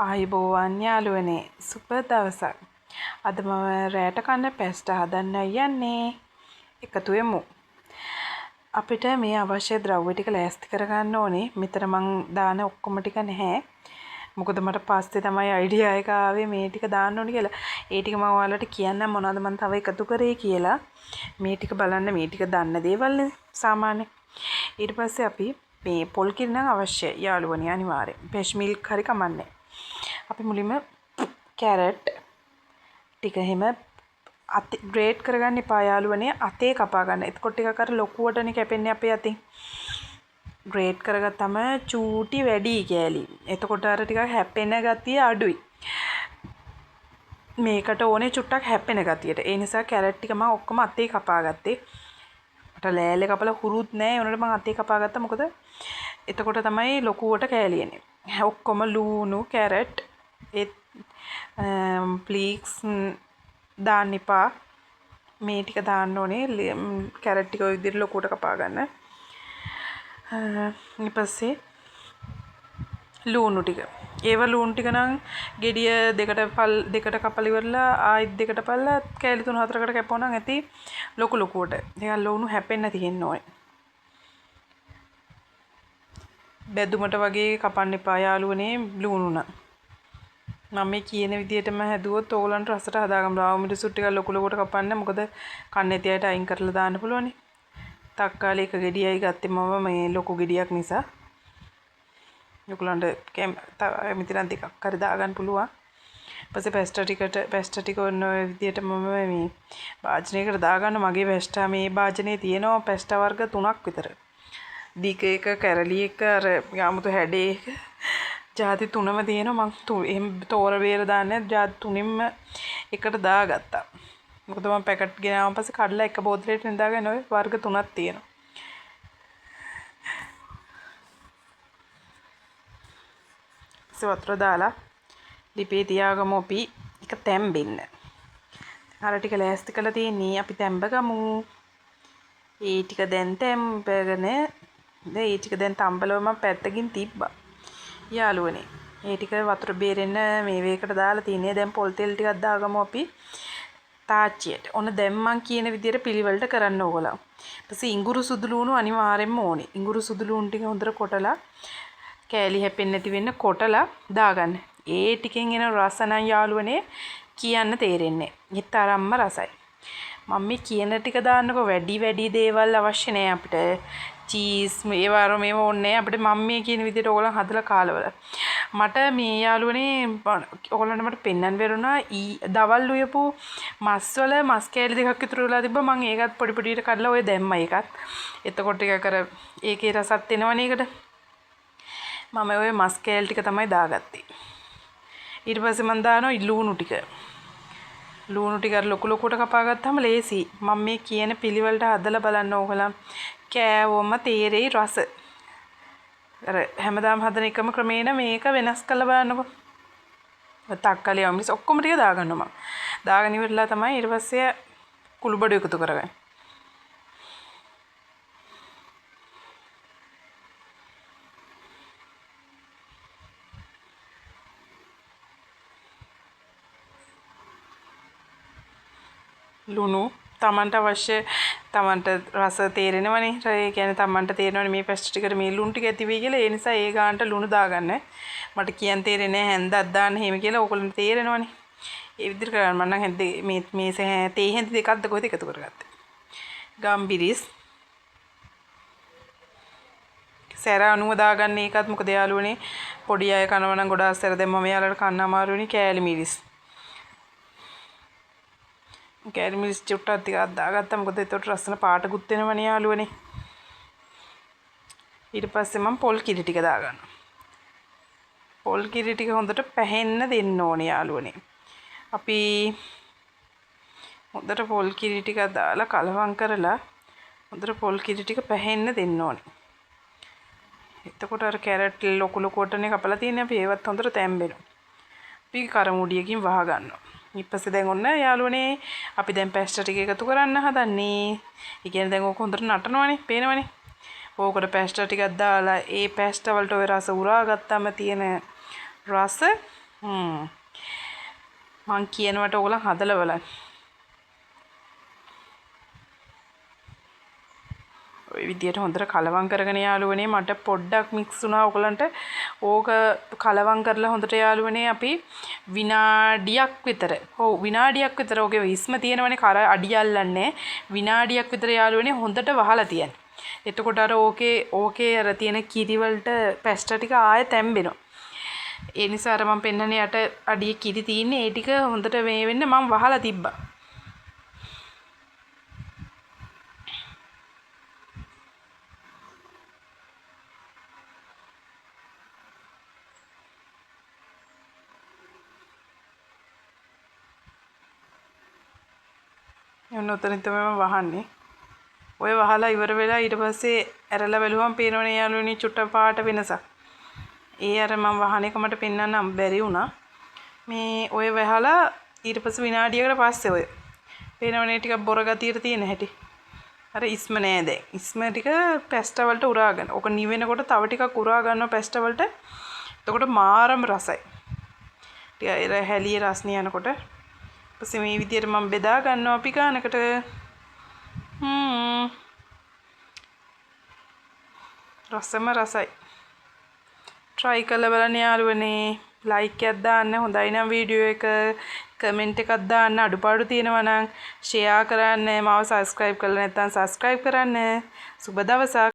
ආයුබෝවන් යාළුවනේ සුබ දවසක්. අද මම රැට කන්න පැස්ටා හදන්න යන්නේ. එකතු වෙමු. අපිට මේ අවශ්‍ය ද්‍රව්‍ය ටික ලෑස්ති කරගන්න ඕනේ. මෙතන මං දාන ඔක්කොම ටික නැහැ. මොකද මට පස්සේ තමයි අයිඩියා එක ආවේ මේ ටික දාන්න ඕනේ කියලා. ඒ ටික මම ඔයාලට කියන්නම් මොනවද මම තව එකතු කරේ කියලා. මේ ටික බලන්න මේ ටික දන්න දේවල් නේ සාමාන්‍ය. ඊට පස්සේ අපි මේ පොල් කිරි නම් අවශ්‍යයි යාළුවනේ අනිවාර්යෙන්. ෆ්‍රෙෂ් මිල්ක් හරි කමන්නේ. අපි මුලින්ම කැරට් ටික එහෙම අතේ ග්‍රේට් කරගන්න එපා යාළුවනේ අතේ කපා ගන්න. එතකොට ටිකක් අර ලොකුවටනේ කැපෙන්නේ අපේ අතින්. ග්‍රේට් කරගත්තම චූටි වැඩි කෑලි. එතකොට අර ටිකක් හැපෙන ගතිය අඩුයි. මේකට ඕනේ චුට්ටක් හැපෙන ගතියට. ඒ නිසා කැරට් ටික මම ඔක්කොම අතේ කපා ගත්තේ. මට ලෑල්ලේ කපලා හුරුත් නැහැ. උනට මම අතේ කපා ගත්තා. මොකද එතකොට තමයි ලොකුවට කෑලි එන්නේ. ඔක්කොම ලුණු කැරට් ප්ලීක්ස් දාන්න එපා. මේ ටික දාන්න ඕනේ. කැරට් ටික ඔය විදිහට ලොකුවට කපා ගන්න. ඊට පස්සේ ලුණු ටික. ඒව ලුණු ටික නම් ගෙඩිය දෙකට කපලා ඉවරලා ආයෙත් දෙකට පල්ලා කෑලි 3-4කට කැපුවා නම් ඇති ලොකු ලොකුවට. ඒකල් ලුණු හැපෙන්න තියෙන්න ඕනේ. බෙදුමට වගේ කපන්න එපා යාළුවනේ ලුණු නම්. මම මේ කියන විදිහටම හැදුවොත් ඕගලන්ට රසට හදාගන්න බෑ. මිරිසු ටික ලොකු ලොකුවට කපන්න. මොකද කන්නේ තියයට අයින් කරලා දාන්න පුළුවනි. තක්කාලි එක ගෙඩියයි ගත්තේ මම මේ ලොකු ගෙඩියක් නිසා. ඔයගලන්ට මෙතන ටිකක් හරි දාගන්න පුළුවන්. ඊපස්සේ පැස්ටා ටික ඔන්න ඔය විදිහට මම මේ භාජනයකට දාගන්න. මගේ පැස්ටා මේ භාජනයේ තියෙනවා පැස්ටා වර්ග 3ක් විතර. දීක එක කැරලි එක අර යාමුතු හැඩේ එක ජාති 3ම තියෙනවා. මම එහෙම තෝර බේර දාන්නේ ජාති 3න්ම එකට දාගත්තා. මොකද මම පැකට් ගෙනාවන් පස්සේ කඩලා එක බෝතලෙට දාගෙන ඔය වර්ග 3ක් තියෙනවා. වතුර දාලා ලිපේ තියාගමු අපි එක තැම්බෙන්න. අර ටික ලෑස්ති කරලා තියෙන්නේ අපි තැම්බගමු. ඒ ටික දැන් තැම්බගෙන ඒ ටික දැන් තම්බලව මම පැත්තකින් තිබ්බා. යාළුවනේ ඒ ටික වතුර බේරෙන්න මේ වේකට දාලා තිනේ. දැන් පොල් තෙල් ටිකක් දාගමු අපි තාච්චියට. ඔන්න දැන් මං කියන විදිහට පිළිවෙලට කරන්න ඕගොල්ලෝ. ඊපස්සේ ඉඟුරු සුදු ලුණු අනිවාර්යෙන්ම ඕනේ. ඉඟුරු සුදු ලුණු ටික හොඳට කොටලා කෑලි හැපෙන්නේ නැති වෙන්න කොටලා දාගන්න. ඒ ටිකෙන් එන රස නම් යාළුවනේ කියන්න තේරෙන්නේ. ඒ තරම්ම රසයි. මම මේ කියන ටික දාන්නකො වැඩි දේවල් අවශ්‍ය නැහැ අපිට. චීස් මේවා මේව ඕනේ අපිට. මම මේ කියන විදිහට ඕගොල්ලන් හදලා කාලවල. මට මේ යාළුවනේ ඕගොල්ලන්ට මට පෙන්වන්න බැරුණා දවල් උයපු මස් වල මස් කෑලි දෙකක් විතර වෙලා තිබ්බා. මම ඒකත් පොඩි පොඩියට කඩලා ඔය දැම්මා ඒකත්. එතකොට ටිකක් අර ඒකේ රසත් එනවනේ ඒකට. මම ඔය මස් කෑලි ටික තමයි දාගත්තේ. ඊට පස්සේ මම දානවා ලුණු ටික. ලුණු ටික ලොකු ලොකුට කපා ගත්තාම ලේසි. මම මේ කියන පිළිවෙලට හදලා බලන්න ඕගොල්ලන් කෑවොම තේරෙයි රස. අර හැමදාම හදන එකම ක්‍රමේන මේක වෙනස් කරලා බලන්නකෝ. තක්කාලි අමිස් ඔක්කොම ටික දාගන්නවා මම. දාගෙන ඉවරලා තමයි ඊට පස්සේ කුළුබඩු එකතු කරගන්නේ. ලුණු තමන්ට අවශ්‍ය තමන්ට රස තේරෙනවනේ. ඒ කියන්නේ තමන්ට තේරෙනවනේ මේ පැස්ට් ටිකට මේ ලුණු ටික ඇති වෙයි කියලා. ඒ නිසා ඒ ගානට ලුණු දාගන්න. මට කියන්න තේරෙන්නේ නැහැ හැන්දක් දාන්න එහෙම කියලා. ඕගොල්ලන්ට තේරෙනවනේ. ඒ විදිහට කරන්න. මම නම් හැන්ද මේ තේ හැන්ද දෙකක්ද කොහෙද එකතු කරගත්තේ. ගම්බිරිස් සැර අනුව දාගන්න ඒකත්. මොකද යාළුවනේ පොඩි අය කනවා නම් ගොඩාක් සැර දැම්මම යාළුවට කන්න අමාරුනේ. කෑලි මිරිස් කෑලි මිරිස් චුට්ටක් ටිකක් දාගත්තා. මොකද ඒතකොට රසන පාටකුත් වෙනවනේ යාළුවනේ. ඊට පස්සේ මම පොල් කිරි ටික දාගන්නවා. පොල් කිරි ටික හොඳට පැහෙන්න දෙන්න ඕනේ යාළුවනේ. අපි හොඳට පොල් කිරි ටික දාලා කලවම් කරලා හොඳට පොල් කිරි ටික පැහෙන්න දෙන්න ඕනේ. එතකොට අර කැරට් ලොකු ලොකුවටනේ කපලා තියෙන්නේ. අපි ඒවත් හොඳට තැම්බෙනවා. අපි කරමුඩියකින් වහ ගන්නවා. ඊපස්සේ දැන් ඔන්න යාළුවනේ අපි දැන් පැස්ටා ටික එකතු කරන්න හදන්නේ. ඒ කියන්නේ දැන් ඕක හොඳට නටනවනේ, පේනවනේ. ඕකට පැස්ටා ටිකක් දාලා ඒ පැස්ටා වලට ඔය රස උරා ගත්තාම තියෙන රස මං කියනවට ඕගොල්ලෝ හදලා බලන්න. ඔය විදියට හොඳට කලවම් කරගෙන යාළුවනේ මට පොඩ්ඩක් මික්ස් වුණා ඕගලන්ට ඕක කලවම් කරලා හොඳට යාළුවනේ අපි විනාඩියක් විතර විනාඩියක් විතර ඕකේ විස්ම තියෙනවනේ කර අඩිය අල්ලන්නේ විනාඩියක් විතර යාළුවනේ හොඳට වහලා තියන්න. එතකොට අර ඕකේ අර තියෙන කිරි වලට පැස්ටා ටික ආයෙ තැම්බෙනවා. ඒ නිසා අර මම පෙන්නන්නේ යට අඩිය කිරි තියෙන්නේ ඒ ටික හොඳට මේ වෙන්න මම වහලා තිබ්බා. ඔන්න උතනින් තමයි මම වහන්නේ. ඔය වහලා ඉවර වෙලා ඊට පස්සේ ඇරලා බැලුවම පේනවනේ යාළුවනේ චුට්ට පාට වෙනසක්. ඒ අර මම වහන එක මට පෙන්වන්න බැරි වුණා. මේ ඔය වහලා ඊට පස්සේ විනාඩියකට පස්සේ ඔය පේනවනේ ටිකක් බොර ගතියට තියෙන හැටි. අර ඉස්ම නෑ දැන්. ඉස්ම ටික පැස්ටා වලට උරාගෙන. ඔක නිවෙනකොට තව ටිකක් උරා ගන්නවා පැස්ටා වලට. එතකොට මාරම රසයි. ටික එර හැලියේ රස්නිය යනකොට ඊපස්සේ මේ විදියට මම බෙදා ගන්නවා අපි ගානකට. රසම රසයි. try කරලා බලන්න යාළුවනේ. like එකක් දාන්න හොඳයි නම් වීඩියෝ එක කමෙන්ට් එකක් දාන්න අඩුපාඩු තියෙනවා නම් share කරන්න මාව subscribe කරලා නැත්නම් subscribe කරන්න. සුබ දවසක්.